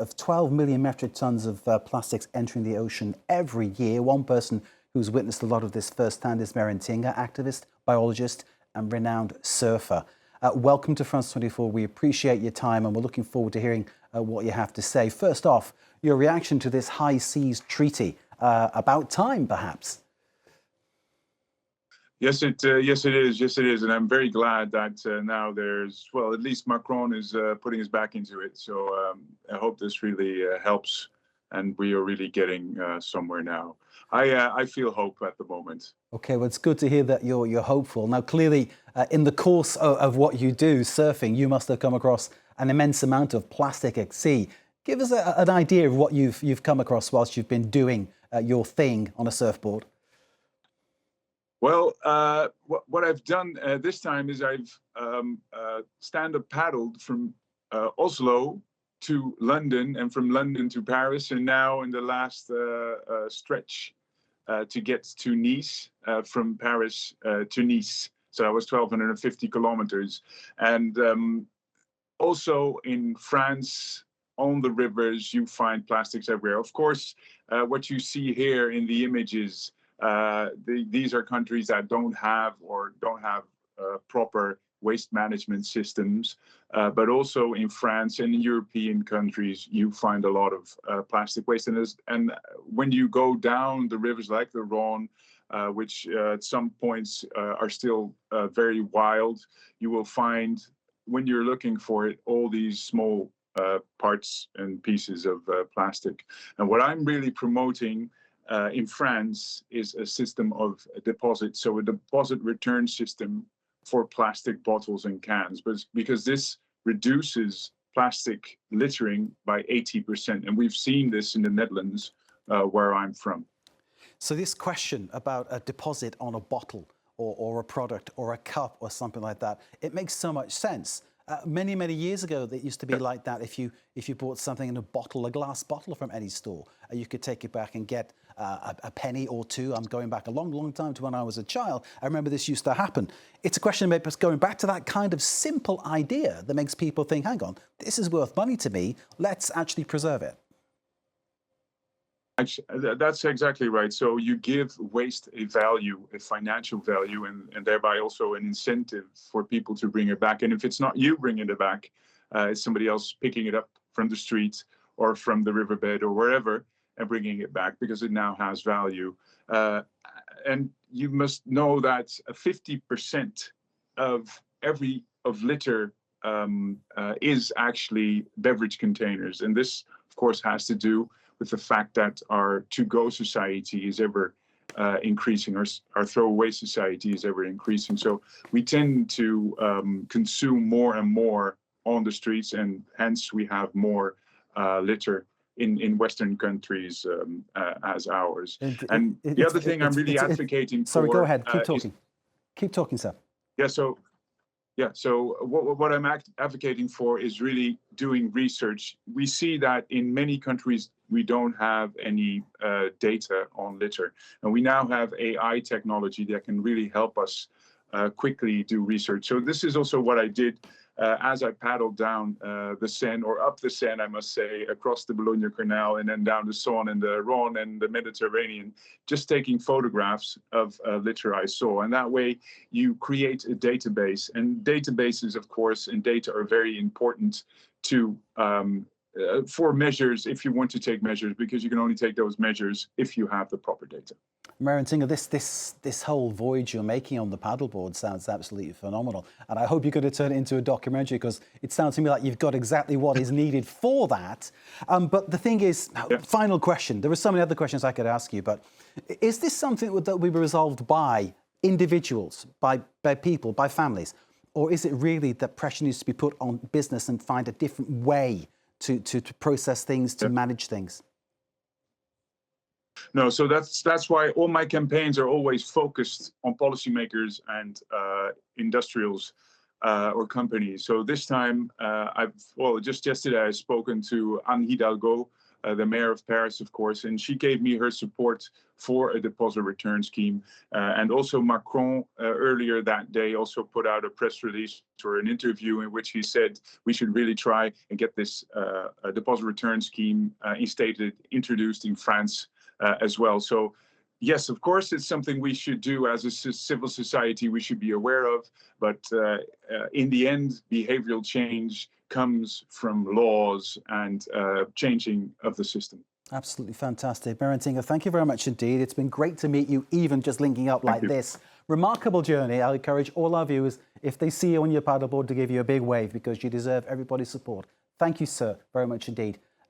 of 12 million metric tons of plastics entering the ocean every year. One person who's witnessed a lot of this firsthand is Merijn Tinga, activist, biologist, and renowned surfer. Welcome to France 24. We appreciate your time and we're looking forward to hearing what you have to say. First off, your reaction to this high seas treaty. About time, perhaps. Yes, it is, and I'm very glad that now there's, well, at least Macron is putting his back into it. So I hope this really helps, and we are really getting somewhere now. I feel hope at the moment. Okay, well, it's good to hear that you're hopeful. Now, clearly, in the course of what you do, surfing, you must have come across an immense amount of plastic at sea. Give us an idea of what you've come across whilst you've been doing your thing on a surfboard. Well, what I've done this time is I've stand-up paddled from Oslo to London and from London to Paris, and now in the last stretch to get to Nice, from Paris to Nice. So that was 1,250 kilometers. And also in France, on the rivers, you find plastics everywhere. Of course, what you see here in the images, these are countries that don't have proper waste management systems, but also in France and in European countries, you find a lot of plastic waste. And when you go down the rivers like the Rhône, which at some points are still very wild, you will find, when you're looking for it, all these small parts and pieces of plastic. And what I'm really promoting in France is a system of deposit, so a deposit return system for plastic bottles and cans, but because this reduces plastic littering by 80%, and we've seen this in the Netherlands, where I'm from. So this question about a deposit on a bottle or a product or a cup or something like that, it makes so much sense. Many years ago, it used to be like that. If you bought something in a bottle, a glass bottle from any store, you could take it back and get a penny or two. I'm going back a long time to when I was a child. I remember this used to happen. It's a question of going back to that kind of simple idea that makes people think, hang on, this is worth money to me. Let's actually preserve it. That's exactly right. So you give waste a value, a financial value, and thereby also an incentive for people to bring it back. And if it's not you bringing it back, it's somebody else picking it up from the street or from the riverbed or wherever and bringing it back because it now has value. And you must know that 50% of litter is actually beverage containers. And this, of course, has to do with the fact that our to-go society is ever increasing, our throwaway society is ever increasing. So we tend to consume more and more on the streets, and hence we have more litter in Western countries as ours. And the other thing I'm really advocating for... Sorry, go ahead, keep talking. Keep talking, sir. So what I'm advocating for is really doing research. We see that in many countries, we don't have any data on litter. And we now have AI technology that can really help us quickly do research. So this is also what I did as I paddled down the Seine, or up the Seine, I must say, across the Boulogne Canal and then down the Saône and the Rhône and the Mediterranean, just taking photographs of litter I saw. And that way you create a database. And databases, of course, and data are very important to for measures, if you want to take measures, because you can only take those measures if you have the proper data. Merijn Tinga, this whole voyage you're making on the paddleboard sounds absolutely phenomenal. And I hope you're going to turn it into a documentary, because it sounds to me like you've got exactly what is needed for that. But the thing is, final question, there are so many other questions I could ask you, but is this something that will be resolved by individuals, by people, by families? Or is it really that pressure needs to be put on business and find a different way to process things, to manage things? No, so that's why all my campaigns are always focused on policymakers and industrials or companies. So this time, just yesterday, I've spoken to Anne Hidalgo, the mayor of Paris, of course, and she gave me her support for a deposit return scheme. And also Macron earlier that day also put out a press release or an interview in which he said we should really try and get this deposit return scheme introduced in France as well. So yes, of course, it's something we should do as a civil society, we should be aware of. But in the end, behavioral change comes from laws and changing of the system. Absolutely fantastic. Merijn Tinga, thank you very much indeed. It's been great to meet you, even just linking up like this. Remarkable journey. I'll encourage all our viewers, if they see you on your paddleboard, to give you a big wave, because you deserve everybody's support. Thank you, sir, very much indeed.